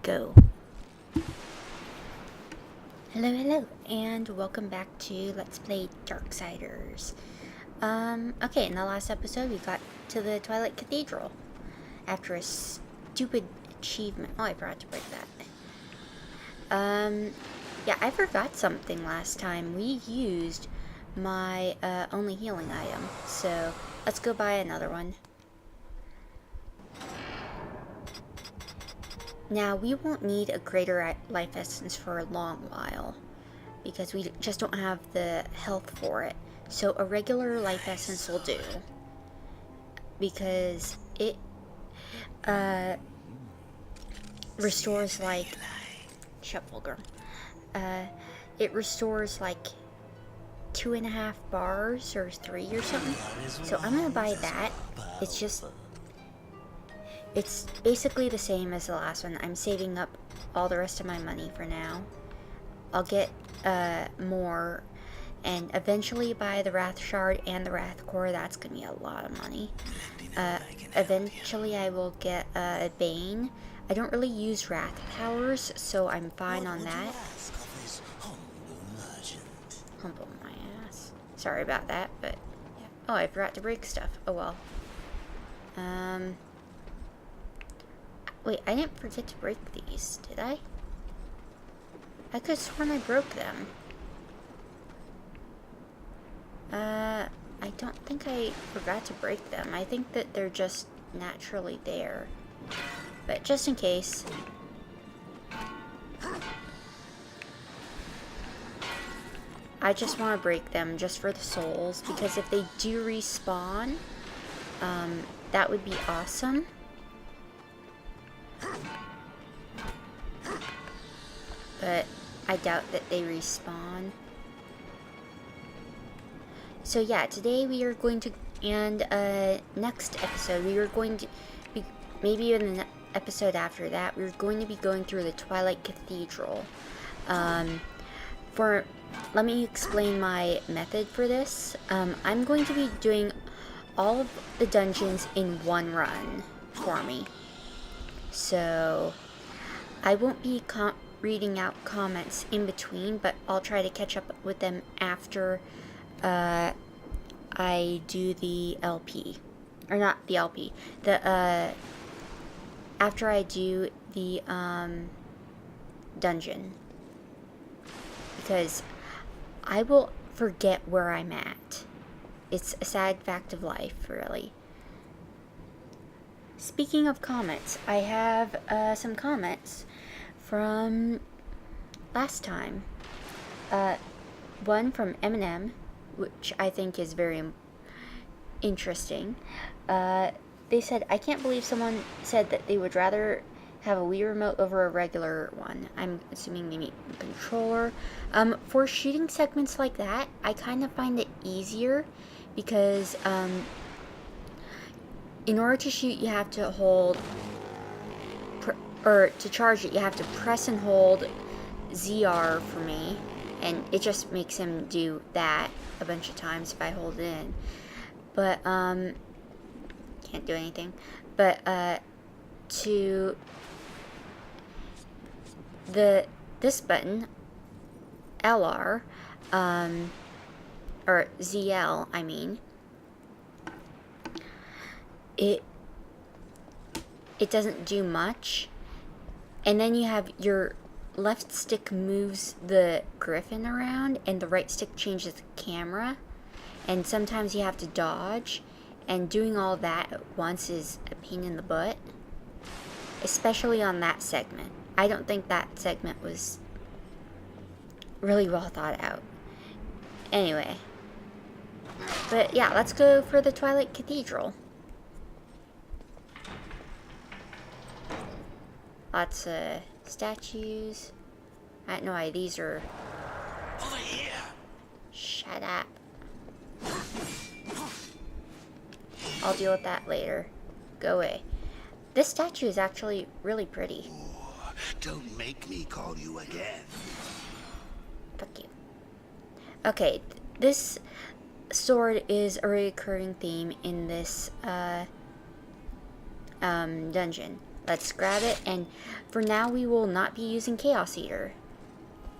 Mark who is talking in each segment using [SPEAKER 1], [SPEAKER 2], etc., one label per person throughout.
[SPEAKER 1] go. Hello, and welcome back to Let's Play Darksiders. Okay, in the last episode we got to the Twilight Cathedral after a stupid achievement. Oh, I forgot to break that. Yeah, I forgot something last time. We used my only healing item, so let's go buy another one. Now, we won't need a greater life essence for a long while, because we just don't have the health for it. So a regular life essence will do, because it restores like... Shut vulgar. It restores like 2.5 bars or 3 or something. So I'm gonna buy that. It's basically the same as the last one. I'm saving up all the rest of my money for now. I'll get more and eventually buy the Wrath Shard and the Wrath Core. That's gonna be a lot of money. Eventually I will get a Bane. I don't really use Wrath powers, so I'm fine on that. Humble my ass. Sorry about that, but yeah. Oh, I forgot to break stuff. Oh well. Wait, I didn't forget to break these, did I? I could have sworn I broke them. I don't think I forgot to break them. I think that they're just naturally there. But just in case. I just want to break them just for the souls, because if they do respawn, that would be awesome. But I doubt that they respawn. So yeah, today we are going to, and next episode we are going to be, maybe in the episode after that, we're going to be going through the Twilight Cathedral. Let me explain my method for this. I'm going to be doing all of the dungeons in one run for me. So I won't be reading out comments in between, but I'll try to catch up with them after I do the LP. Or not the LP. After I do the dungeon. Because I will forget where I'm at. It's a sad fact of life, really. Speaking of comments, I have some comments from last time. One from Eminem, which I think is very interesting. They said, I can't believe someone said that they would rather have a Wii remote over a regular one. I'm assuming they mean controller. For shooting segments like that, I kind of find it easier because in order to shoot, you have to hold, or to charge it, you have to press and hold ZR for me, and it just makes him do that a bunch of times if I hold it in. But, can't do anything. But, to this button, LR, or ZL, I mean, it doesn't do much. And then you have your left stick moves the griffin around and the right stick changes the camera, and sometimes you have to dodge, and doing all that at once is a pain in the butt, especially on that segment. I don't think that segment was really well thought out. Anyway, but yeah, let's go for the Twilight Cathedral. Lots of statues. I don't know why these are... Over here. Shut up. I'll deal with that later. Go away. This statue is actually really pretty.
[SPEAKER 2] Don't make me call you again.
[SPEAKER 1] Fuck you. Okay, this sword is a recurring theme in this dungeon. let's grab it. And for now, we will not be using Chaos Eater.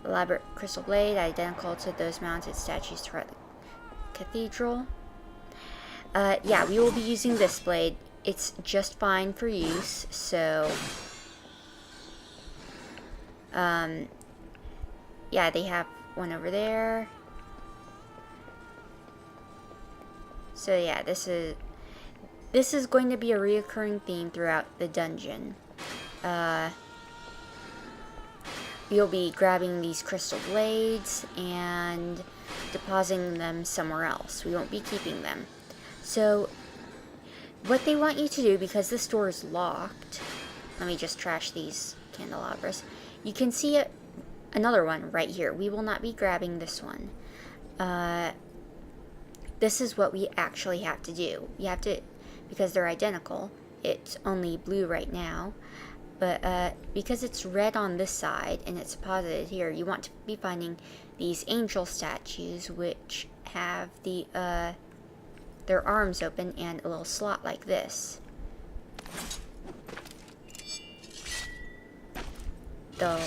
[SPEAKER 1] Elaborate crystal blade, identical to those mounted statues throughout the cathedral. Yeah, we will be using this blade. It's just fine for use, so... yeah, they have one over there. So yeah, this is going to be a reoccurring theme throughout the dungeon. You'll be grabbing these crystal blades and depositing them somewhere else. We won't be keeping them. So, what they want you to do, because this door is locked, let me just trash these candelabras. You can see another one right here. We will not be grabbing this one. This is what we actually have to do. You have to, because they're identical, it's only blue right now. But because it's red on this side and it's deposited here, you want to be finding these angel statues, which have their arms open and a little slot like this. They'll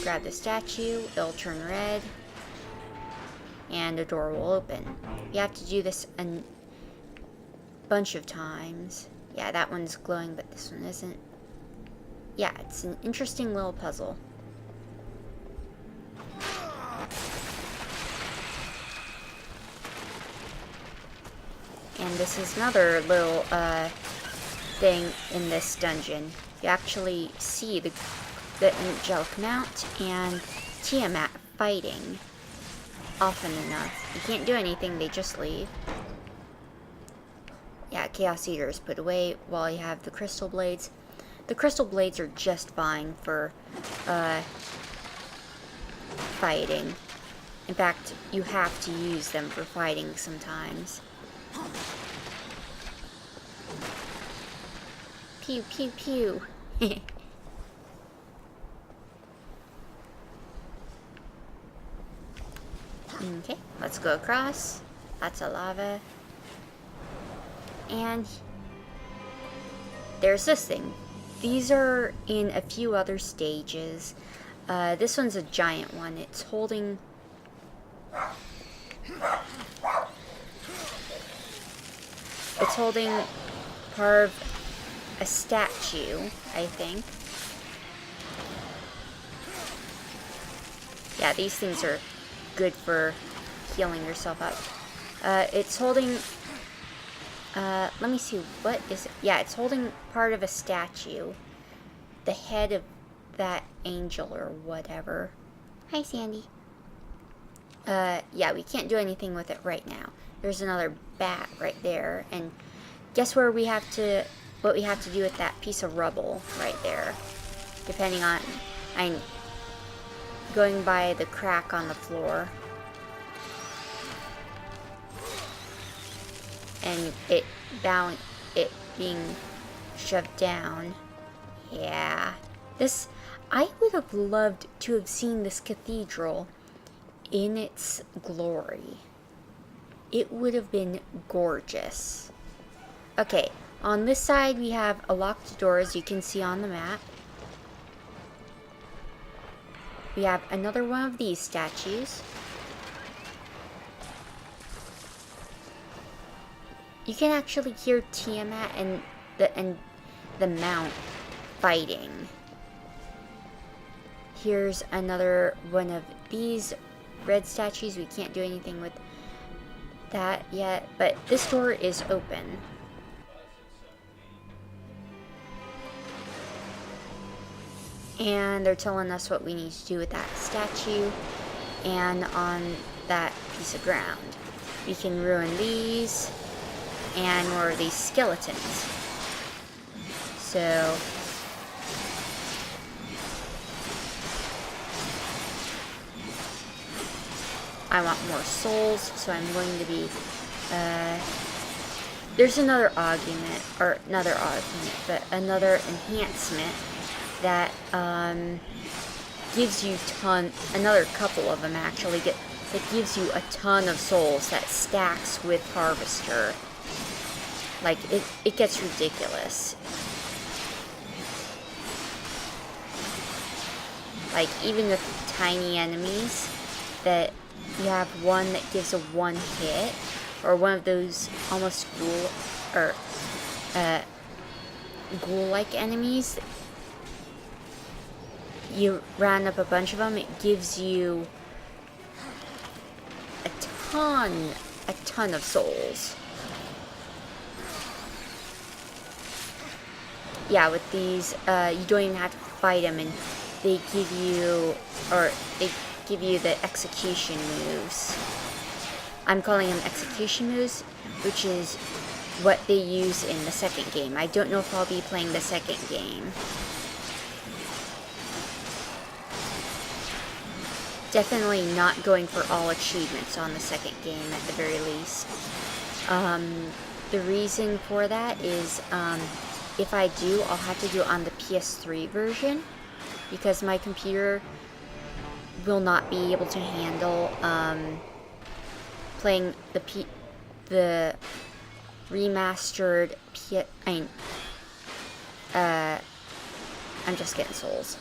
[SPEAKER 1] grab the statue, it'll turn red, and the door will open. You have to do this a bunch of times. Yeah, that one's glowing, but this one isn't. Yeah, it's an interesting little puzzle. And this is another little thing in this dungeon. You actually see the angelic mount and Tiamat fighting often enough. You can't do anything, they just leave. Yeah, Chaos Eater is put away while you have the crystal blades. The crystal blades are just fine for fighting. In fact, you have to use them for fighting sometimes. Pew, pew, pew. Okay, let's go across. Lots of lava. And there's this thing. These are in a few other stages. This one's a giant one. It's holding... It's holding part of a statue, I think. Yeah, these things are good for healing yourself up. It's holding... let me see, what is it? Yeah, it's holding part of a statue. The head of that angel or whatever. Hi, Sandy. Yeah, we can't do anything with it right now. There's another bat right there, and guess where we have to, what we have to do with that piece of rubble right there. Depending on, I'm going by the crack on the floor. And it being shoved down. Yeah. This, I would have loved to have seen this cathedral in its glory. It would have been gorgeous. Okay, on this side we have a locked door, as you can see on the map. We have another one of these statues. You can actually hear Tiamat and the mount fighting. Here's another one of these red statues. We can't do anything with that yet, but this door is open. And they're telling us what we need to do with that statue and on that piece of ground. We can ruin these and more of these skeletons. So I want more souls, so I'm going to be there's another augment, or another augment, but another enhancement that gives you another couple of them actually, that gives you a ton of souls that stacks with Harvester. Like, it gets ridiculous. Like, even with tiny enemies, that you have one that gives a one hit, or one of those almost ghoul-like enemies. You round up a bunch of them, it gives you a ton of souls. Yeah, with these, you don't even have to fight them, and they give you the execution moves. I'm calling them execution moves, which is what they use in the second game. I don't know if I'll be playing the second game. Definitely not going for all achievements on the second game at the very least. The reason for that is, if I do, I'll have to do it on the PS3 version, because my computer will not be able to handle playing the remastered I'm just getting souls.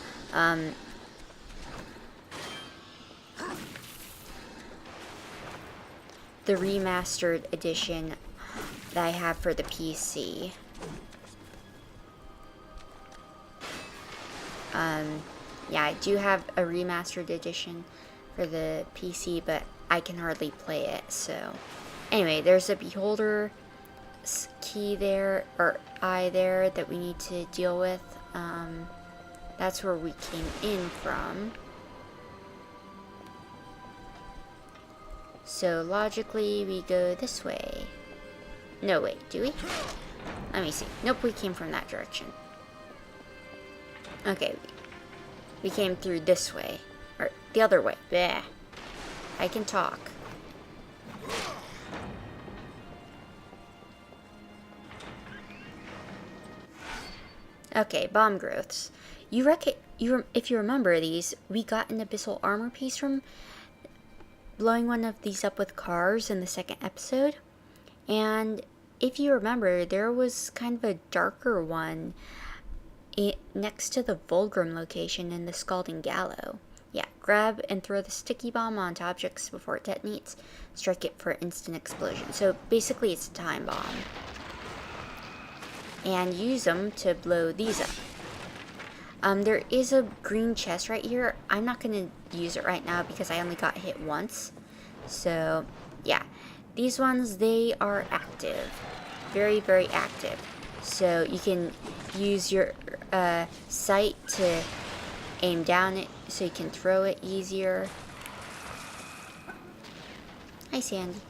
[SPEAKER 1] The remastered edition that I have for the PC. Yeah, I do have a remastered edition for the PC, but I can hardly play it, so. Anyway, there's a beholder key there, or eye there, that we need to deal with. That's where we came in from. So logically, we go this way. No, wait, do we? Let me see. Nope, we came from that direction. Okay, we came through this way. Or the other way. Bleh. I can talk. Okay, bomb growths. If you remember these, we got an abyssal armor piece from blowing one of these up with cars in the second episode. And if you remember, there was kind of a darker one next to the Vulgrim location in the Scalding Gallow. Yeah, grab and throw the sticky bomb onto objects before it detonates. Strike it for instant explosion. So basically it's a time bomb. And use them to blow these up. There is a green chest right here. I'm not going to use it right now because I only got hit once. So, yeah. These ones, they are active. Very, very active. So, you can use your sight to aim down it so you can throw it easier. Hi, Sandy.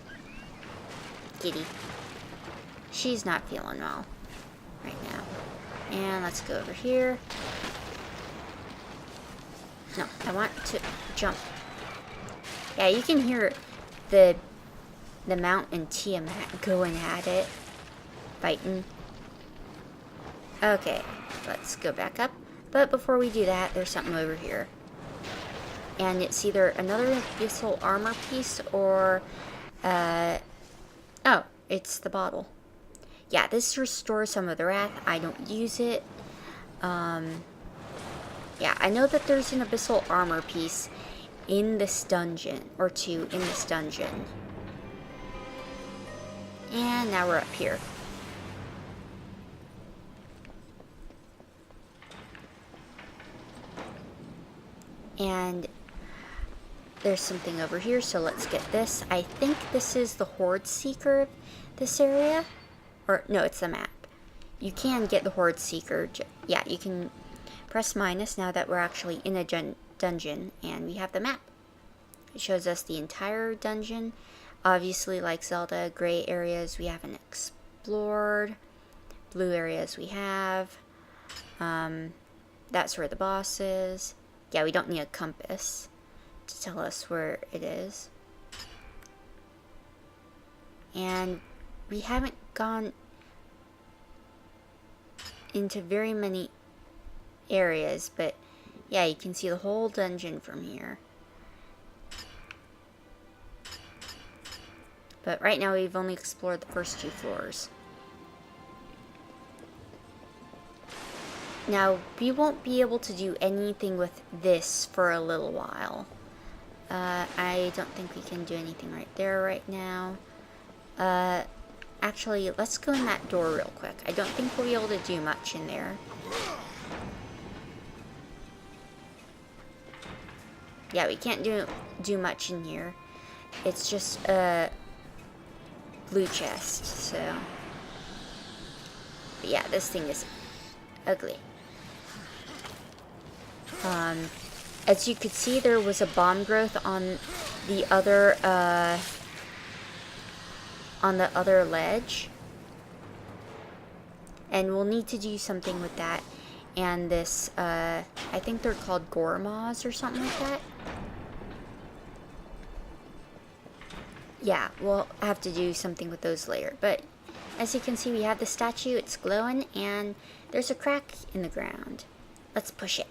[SPEAKER 1] Kitty. She's not feeling well right now. And let's go over here. No, I want to jump. Yeah, you can hear the Mount and Tiamat going at it. Fighting. Okay, let's go back up. But before we do that, there's something over here. And it's either another abyssal armor piece or... oh, it's the bottle. Yeah, this restores some of the wrath. I don't use it. Yeah, I know that there's an abyssal armor piece in this dungeon, or two in this dungeon. And now we're up here. And there's something over here, so let's get this. I think this is the Horde Seeker, this area. Or, no, it's the map. You can get the Horde Seeker. Yeah, you can press minus now that we're actually in a dungeon, and we have the map. It shows us the entire dungeon. Obviously, like Zelda, gray areas we haven't explored. Blue areas we have. That's where the boss is. Yeah, we don't need a compass to tell us where it is. And we haven't gone into very many areas, but yeah, you can see the whole dungeon from here. But right now we've only explored the first 2 floors. Now, we won't be able to do anything with this for a little while. I don't think we can do anything right there right now. Actually, let's go in that door real quick. I don't think we'll be able to do much in there. Yeah, we can't do much in here. It's just a blue chest, so. But yeah, this thing is ugly. As you could see, there was a bomb growth on the other ledge, and we'll need to do something with that. And this, I think they're called Gormaws or something like that. Yeah, we'll have to do something with those later. But as you can see, we have the statue. It's glowing, and there's a crack in the ground. Let's push it.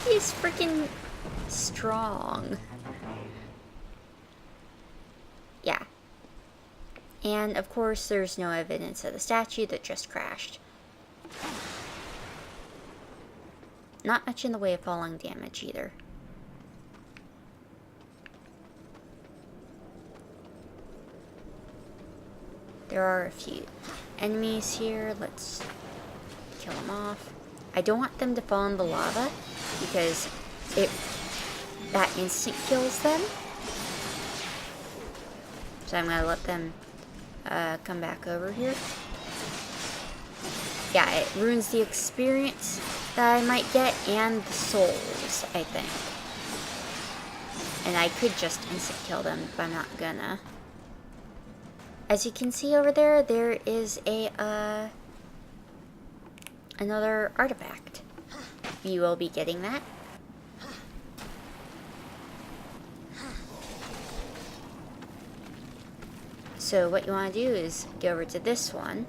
[SPEAKER 1] He's freaking strong. Yeah. And of course, there's no evidence of the statue that just crashed. Not much in the way of falling damage either. There are a few enemies here. Let's kill them off. I don't want them to fall in the lava because that instant kills them. So I'm going to let them come back over here. Yeah, it ruins the experience that I might get and the souls, I think. And I could just instant kill them, but I'm not gonna. As you can see over there, there is a another artifact. You will be getting that. So what you want to do is go over to this one.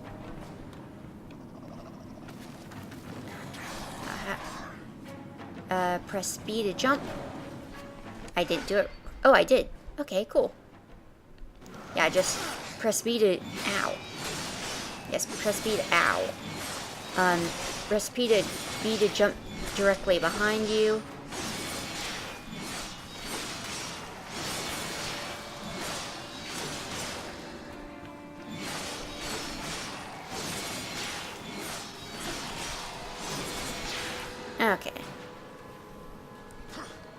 [SPEAKER 1] Press B to jump. I didn't do it. Oh, I did. Okay, cool. Yeah, just press B to ow. Yes, press B to ow. Press B to jump directly behind you. Okay.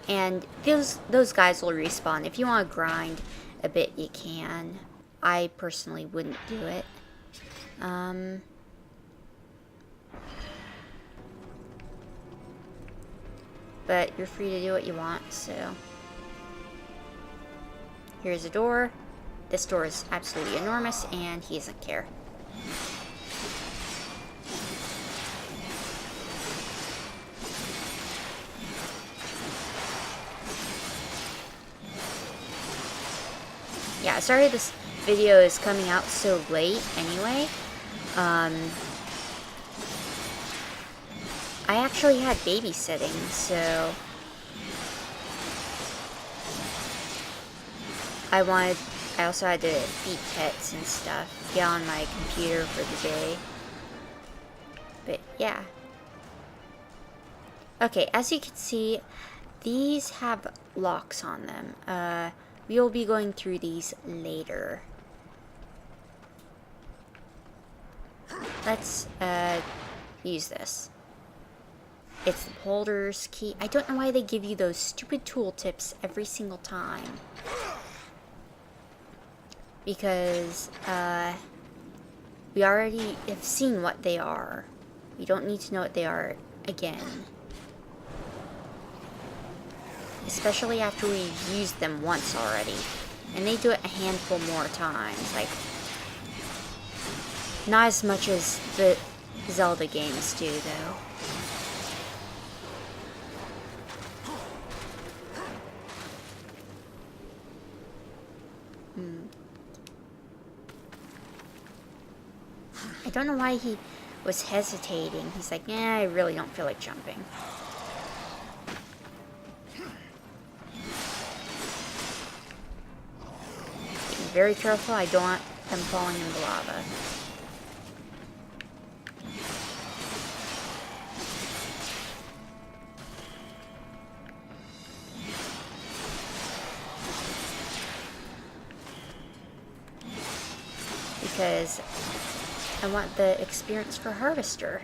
[SPEAKER 1] And those guys will respawn. If you want to grind a bit, you can. I personally wouldn't do it. But you're free to do what you want, so. Here's a door. This door is absolutely enormous, and he doesn't care. Yeah, sorry this video is coming out so late anyway. I actually had babysitting, so I also had to feed pets and stuff, get on my computer for the day. But yeah. Okay, as you can see, these have locks on them. We will be going through these later. Let's use this. It's the holder's key. I don't know why they give you those stupid tooltips every single time. Because we already have seen what they are. We don't need to know what they are again. Especially after we've used them once already. And they do it a handful more times. Like, not as much as the Zelda games do, though. I don't know why he was hesitating. He's like, I really don't feel like jumping. Very careful, I don't want them falling in the lava. because I want the experience for Harvester.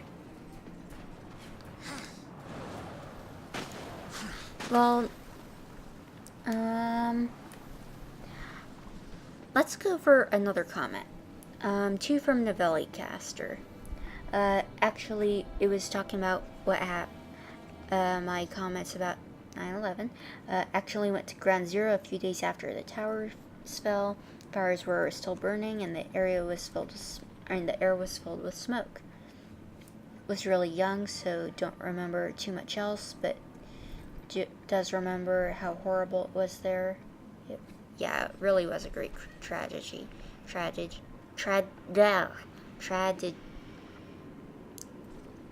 [SPEAKER 1] Well, let's go for another comment. Two from Novelli Caster. Actually, it was talking about what my comments about 9/11. Actually went to ground zero a few days after the towers fell. Fires were still burning, and the area was filled with, the air was filled with smoke. Was really young, so don't remember too much else, but does remember how horrible it was there. Yeah, it really was a great tragedy.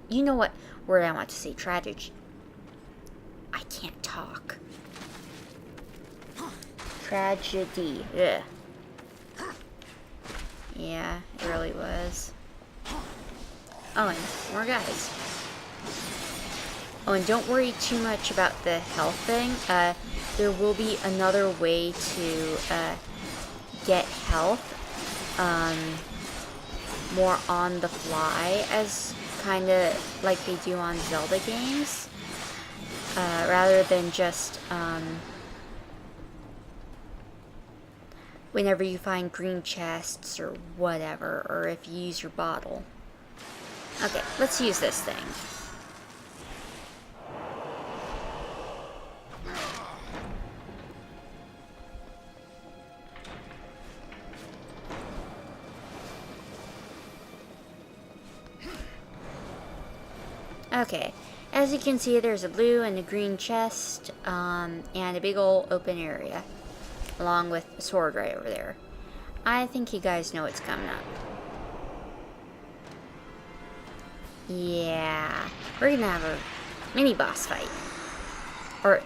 [SPEAKER 1] You know what word I want to say? Tragedy. I can't talk. Tragedy. Ugh. Yeah, it really was. Oh, and more guys. Oh, and don't worry too much about the health thing. There will be another way to get health more on the fly, as kind of like they do on Zelda games, rather than just whenever you find green chests or whatever, or if you use your bottle. Okay, let's use this thing. Okay, as you can see, there's a blue and a green chest, and a big old open area, along with a sword right over there. I think you guys know what's coming up. Yeah, we're gonna have a mini boss fight, or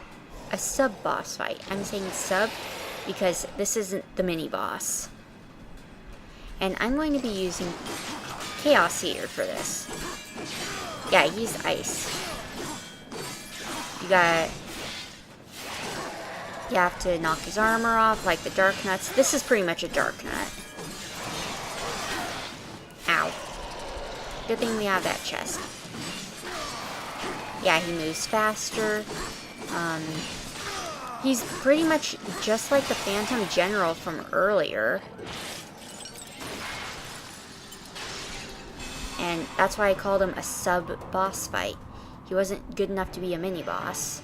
[SPEAKER 1] a sub boss fight. I'm saying sub because this isn't the mini boss, and I'm going to be using Chaos Eater for this. Yeah, he's ice. You have to knock his armor off like the Dark Nuts. This is pretty much a Dark Nut. Ow. Good thing we have that chest. Yeah, he moves faster. He's pretty much just like the Phantom General from earlier. And that's why I called him a sub-boss fight. He wasn't good enough to be a mini-boss.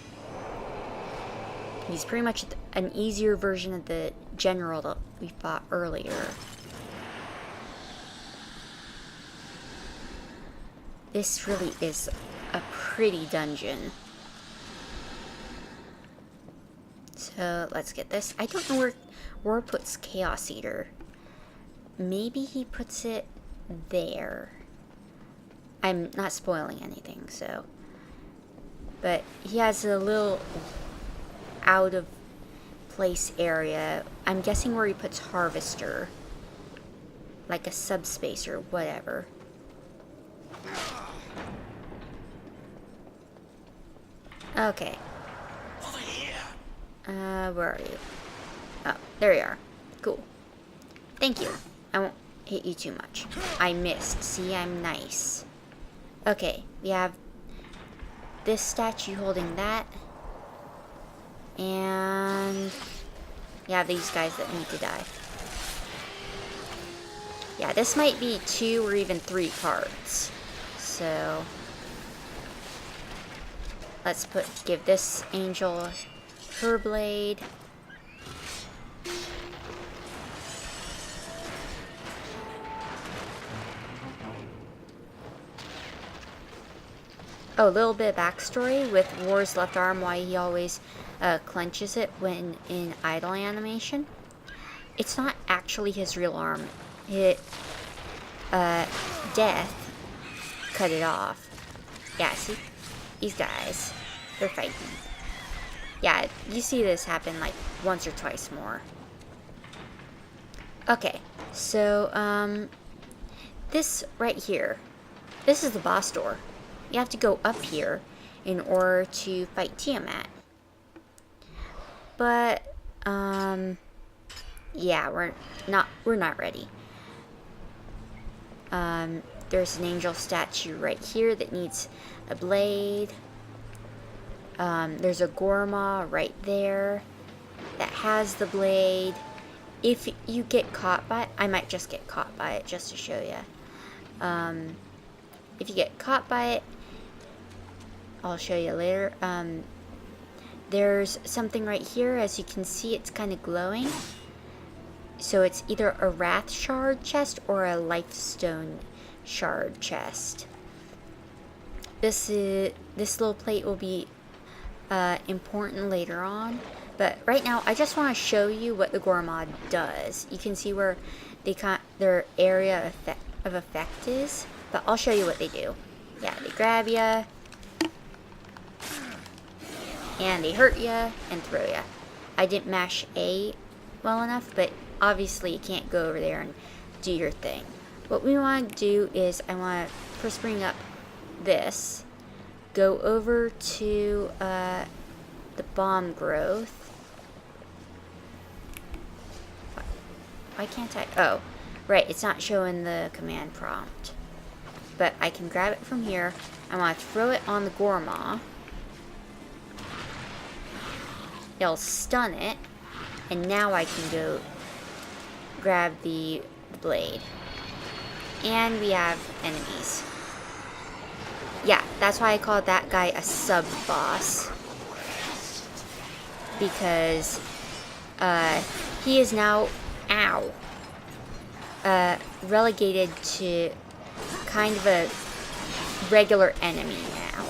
[SPEAKER 1] He's pretty much an easier version of the general that we fought earlier. This really is a pretty dungeon. So, let's get this. I don't know where War puts Chaos Eater. Maybe he puts it there. I'm not spoiling anything, so. But he has a little out of place area. I'm guessing where he puts Harvester. Like a subspace or whatever. Okay.
[SPEAKER 2] Over here.
[SPEAKER 1] Where are you? Oh, there you are. Cool. Thank you. I won't hit you too much. I missed. See, I'm nice. Okay, we have this statue holding that. And yeah, these guys that need to die. Yeah, this might be 2 or even 3 parts. So let's give this angel her blade. Oh, a little bit of backstory with War's left arm, why he always clenches it when in idle animation. It's not actually his real arm. Death cut it off. Yeah, see? These guys, they're fighting. Yeah, you see this happen like once or twice more. Okay, so, this right here, this is the boss door. You have to go up here in order to fight Tiamat. But, yeah, we're not ready. There's an angel statue right here that needs a blade. There's a Gorma right there that has the blade. If you get caught by it, I might just get caught by it just to show you. If you get caught by it, I'll show you later. There's something right here. As you can see, it's kind of glowing. So it's either a Wrath Shard chest or a Lifestone Shard chest. This little plate will be important later on. But right now, I just want to show you what the Gorma does. You can see where their area of effect is. But I'll show you what they do. Yeah, they grab you. And they hurt you and throw you. I didn't mash A well enough, but obviously you can't go over there and do your thing. What we want to do is I want to first bring up this. Go over to the bomb growth. Why can't I? Oh, right. It's not showing the command prompt. But I can grab it from here. I want to throw it on the Gorma. It'll stun it. And now I can go grab the blade. And we have enemies. Yeah, that's why I called that guy a sub-boss. Because he is now, relegated to kind of a regular enemy now.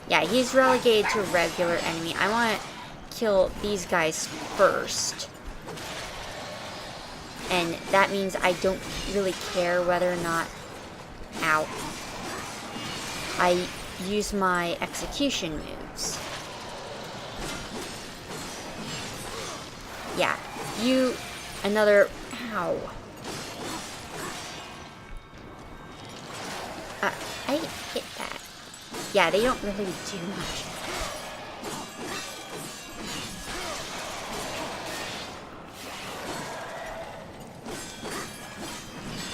[SPEAKER 1] Yeah, he's relegated to a regular enemy. I want to kill these guys first. And that means I don't really care whether or not... Ow. I use my execution moves. Yeah, another... Ow. I hit that. Yeah, they don't really do much.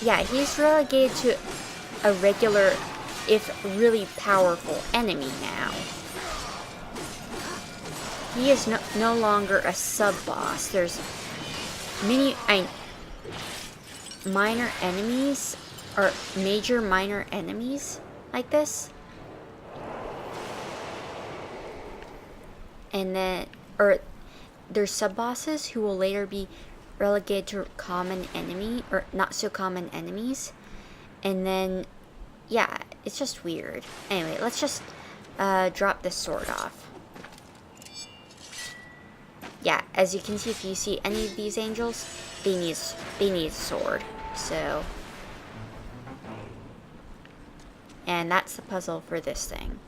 [SPEAKER 1] Yeah, he's relegated to a regular, if really powerful, enemy now. He is no longer a sub-boss. There's minor enemies, or major minor enemies like this. And then, or there's sub-bosses who will later be relegated to common enemy, or not so common enemies. And then, yeah, it's just weird. Anyway, let's just drop this sword off. Yeah, as you can see, if you see any of these angels, they need a sword. So, and that's the puzzle for this thing.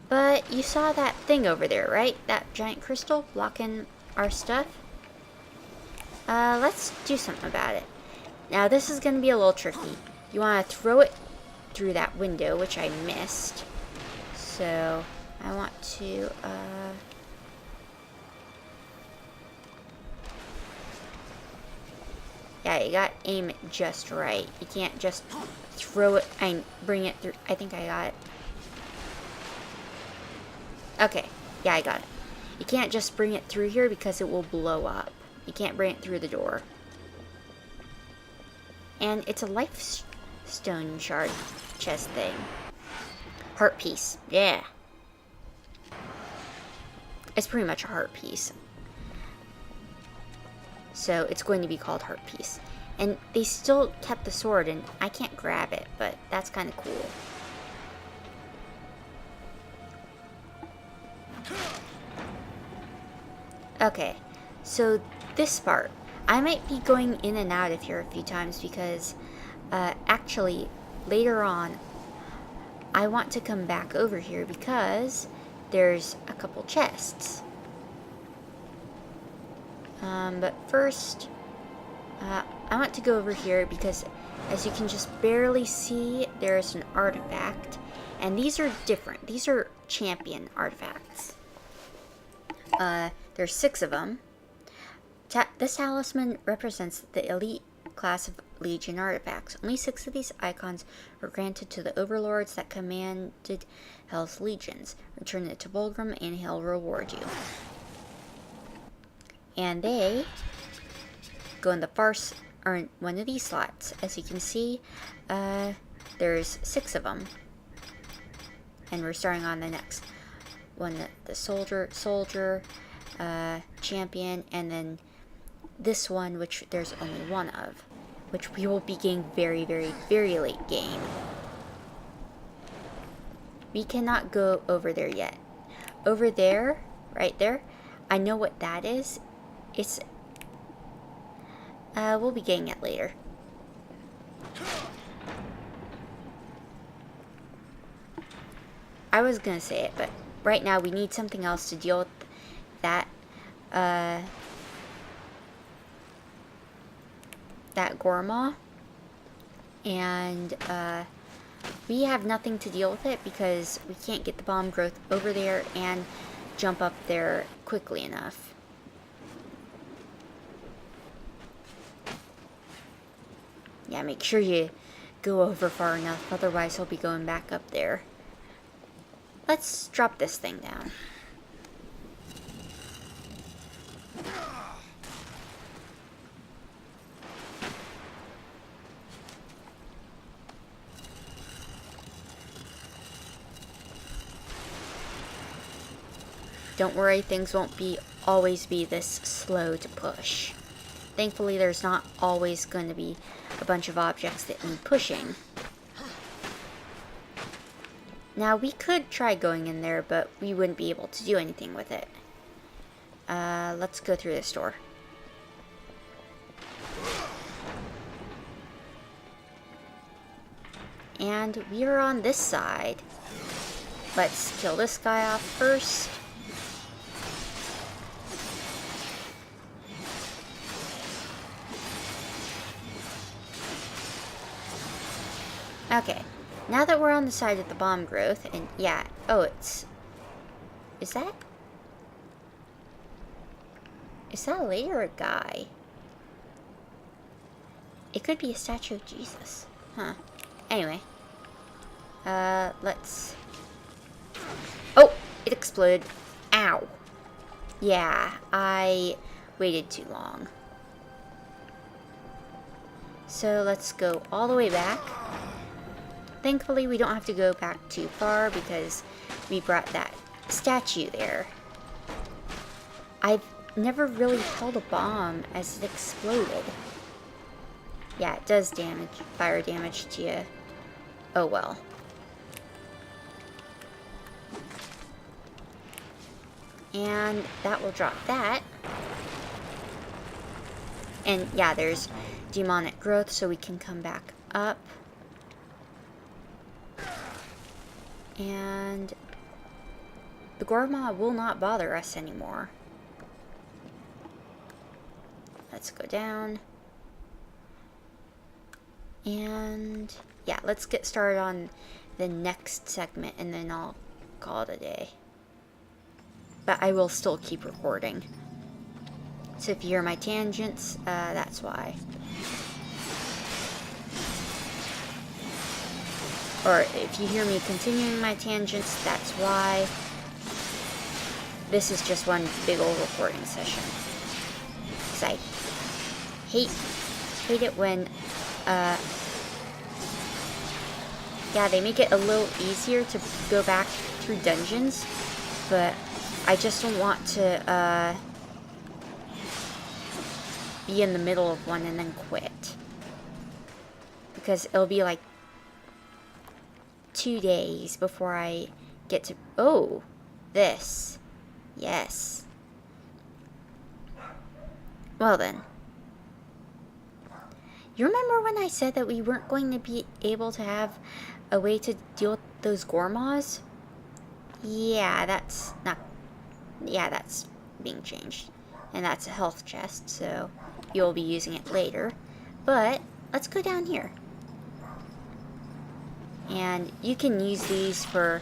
[SPEAKER 1] But you saw that thing over there, right? That giant crystal blocking our stuff? Let's do something about it. Now, this is going to be a little tricky. You want to throw it through that window, which I missed. So, I want to, yeah, you got to aim it just right. You can't just throw it and bring it through. I think I got it. Okay, yeah, I got it. You can't just bring it through here because it will blow up. You can't bring it through the door. And it's a Lifestone Shard chest thing. Heart piece, yeah. It's pretty much a heart piece. So it's going to be called heart piece. And they still kept the sword, and I can't grab it, but that's kind of cool. Okay, so this part, I might be going in and out of here a few times because actually later on I want to come back over here because there's a couple chests. But first I want to go over here because as you can just barely see, there's an artifact, and these are different. These are champion artifacts. There's 6 of them. This talisman represents the elite class of Legion artifacts. Only 6 of these icons were granted to the overlords that commanded Hell's legions. Return it to Volgrim and he'll reward you. And they go in the or in one of these slots. As you can see, there's 6 of them. And we're starting on the next one, the soldier, champion, and then this one, which there's only 1 of, which we will be getting very, very, very late game. We cannot go over there yet. Over there, right there, I know what that is. It's, we'll be getting it later. I was gonna say it, but right now we need something else to deal with that, that Gormaw. And, we have nothing to deal with it because we can't get the bomb growth over there and jump up there quickly enough. Yeah, make sure you go over far enough, otherwise he'll be going back up there. Let's drop this thing down. Don't worry, things won't always be this slow to push. Thankfully, there's not always going to be a bunch of objects that need pushing. Now, we could try going in there, but we wouldn't be able to do anything with it. Let's go through this door. And we are on this side. Let's kill this guy off first. Okay, now that we're on the side of the bomb growth, and yeah, oh, is that a lady or a guy? It could be a statue of Jesus. Huh. Anyway. Let's... Oh! It exploded. Ow. Yeah, I waited too long. So let's go all the way back. Thankfully, we don't have to go back too far because we brought that statue there. I've never really held a bomb as it exploded. Yeah, it does fire damage to you. Oh well. And that will drop that. And yeah, there's demonic growth, so we can come back up. And the Gormaw will not bother us anymore. Let's go down. And yeah, let's get started on the next segment and then I'll call it a day. But I will still keep recording. So if you hear my tangents, that's why. Or if you hear me continuing my tangents, that's why. This is just one big old recording session. Because I hate it when, yeah, they make it a little easier to go back through dungeons, but I just don't want to, be in the middle of one and then quit. Because it'll be like 2 days before I get to... Oh, this. Yes. Well then. You remember when I said that we weren't going to be able to have a way to deal with those Gormaws? Yeah, that's not... Yeah, that's being changed. And that's a health chest, so you'll be using it later. But, let's go down here. And you can use these for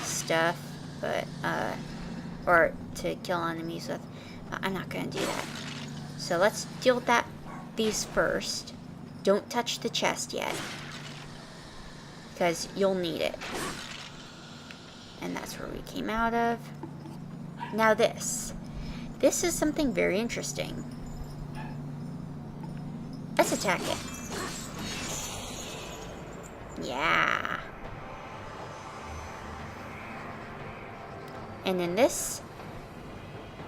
[SPEAKER 1] stuff, but or to kill enemies with. I'm not gonna do that. So let's deal with that these first. Don't touch the chest yet, because you'll need it. And that's where we came out of. Now this. This is something very interesting. Let's attack it. Yeah. And in this,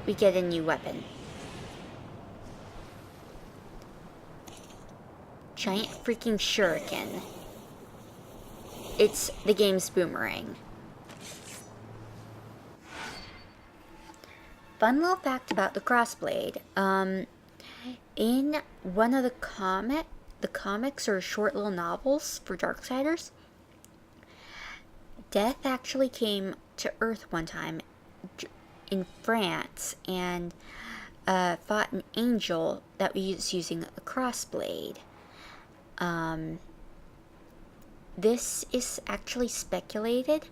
[SPEAKER 1] we get a new weapon. Giant freaking shuriken. It's the game's boomerang. Fun little fact about the crossblade. In one of the comics or short little novels for Darksiders, Death actually came to Earth one time in France and fought an angel that was using a crossblade. This is actually speculated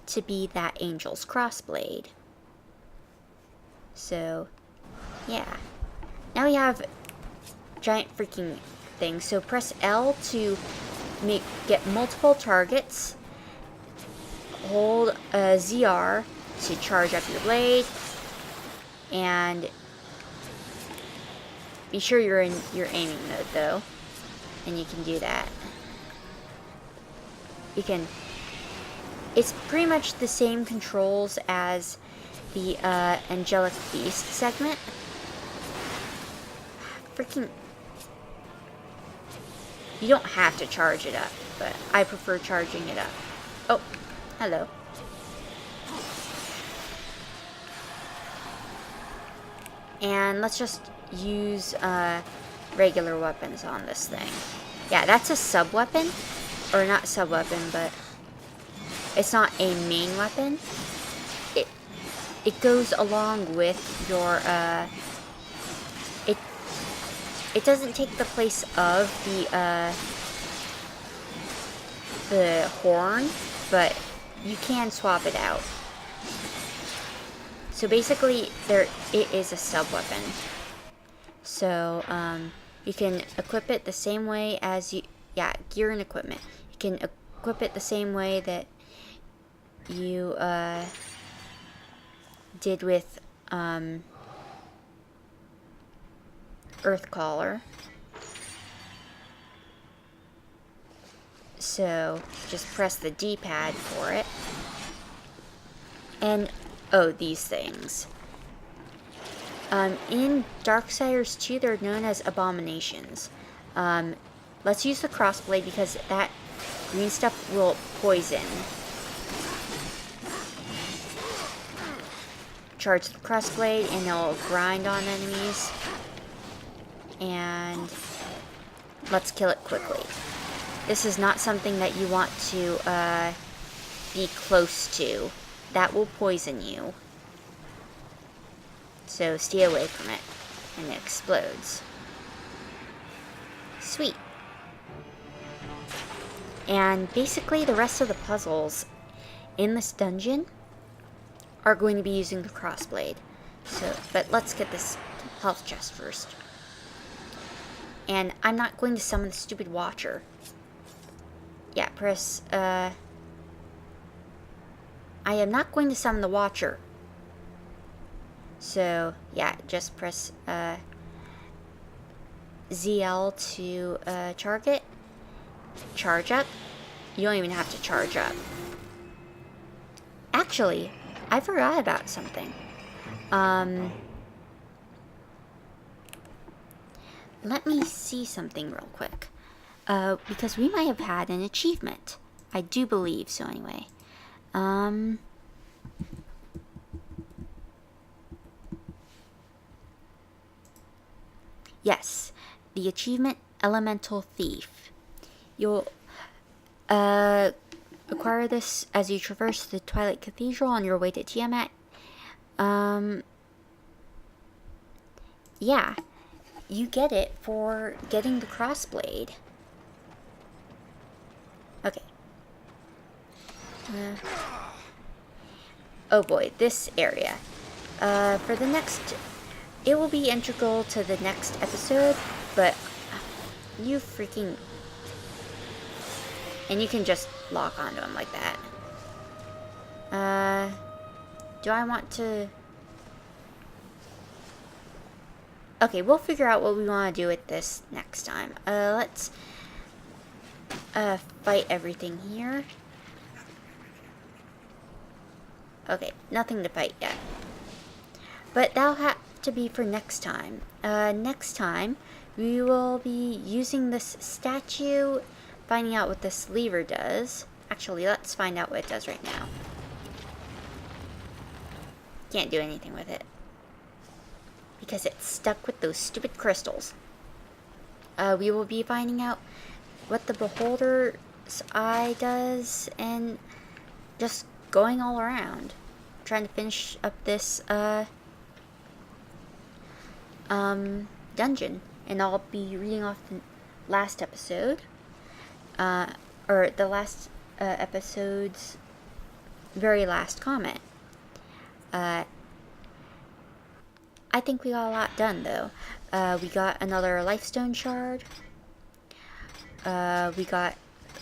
[SPEAKER 1] to be that angel's crossblade. So, yeah. Now we have giant freaking thing. So press L to get multiple targets. Hold ZR to charge up your blade. And be sure you're in your aiming mode though. And you can do that. It's pretty much the same controls as the Angelic Beast segment. Freaking... You don't have to charge it up, but I prefer charging it up. Oh, hello. And let's just use regular weapons on this thing. Yeah, that's a sub-weapon. Or not sub-weapon, but it's not a main weapon. It goes along with your, it doesn't take the place of the horn, but you can swap it out. So basically, it is a sub-weapon. So, you can equip it the same way as gear and equipment. You can equip it the same way that you, did with, Earthcaller. So, just press the D-pad for it. And, oh, these things. In Darksiders 2, they're known as abominations. Let's use the crossblade because that green stuff will poison. Charge the crossblade and it'll grind on enemies. And let's kill it quickly. This is not something that you want to be close to. That will poison you. So stay away from it. And it explodes. Sweet. And basically the rest of the puzzles in this dungeon are going to be using the crossblade. So, but let's get this health chest first. And I'm not going to summon the stupid Watcher. Yeah, press, I am not going to summon the Watcher. So, yeah, just press, ZL to, target. Charge up. You don't even have to charge up. Actually, I forgot about something. Let me see something real quick. Because we might have had an achievement. I do believe so anyway. Yes, the achievement Elemental Thief. You'll acquire this as you traverse the Twilight Cathedral on your way to Tiamat. Yeah, you get it for getting the crossblade. Okay. Oh boy, this area. For the next... It will be integral to the next episode, But you freaking... And you can just lock onto him like that. Do I want to... Okay, we'll figure out what we want to do with this next time. Let's fight everything here. Okay, nothing to fight yet. But that'll have to be for next time. Next time, we will be using this statue, finding out what this lever does. Actually, let's find out what it does right now. Can't do anything with it. Because it's stuck with those stupid crystals. We will be finding out what the Beholder's Eye does, and just going all around. Trying to finish up this, dungeon. And I'll be reading off the last episode. Or the last, episode's very last comment. I think we got a lot done, though. We got another Lifestone Shard. We got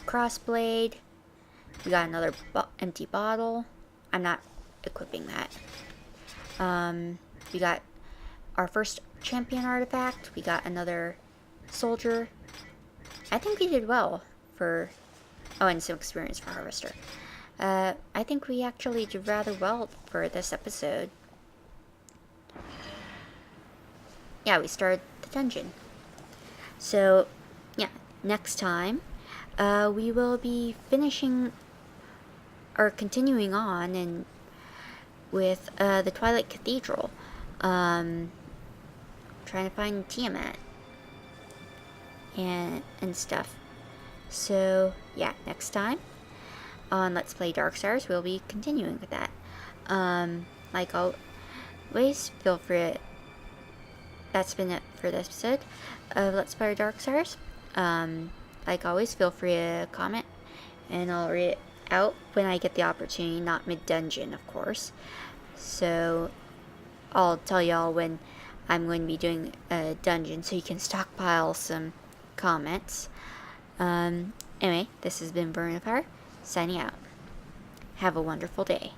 [SPEAKER 1] Crossblade. We got another empty bottle. I'm not equipping that. We got our first champion artifact. We got another soldier. I think we did well for... Oh, and some experience for Harvester. I think we actually did rather well for this episode. Yeah, we started the dungeon. So, yeah, next time, we will be finishing, or continuing on, and with, the Twilight Cathedral. Trying to find Tiamat. And stuff. So, yeah, next time, on Let's Play Darksiders, we'll be continuing with that. Like always, feel free to... That's been it for this episode of Let's Play Darksiders. Like always, feel free to comment, and I'll read it out when I get the opportunity, not mid-dungeon, of course. So, I'll tell y'all when I'm going to be doing a dungeon, so you can stockpile some comments. Anyway, this has been Burn of Fire, signing out. Have a wonderful day.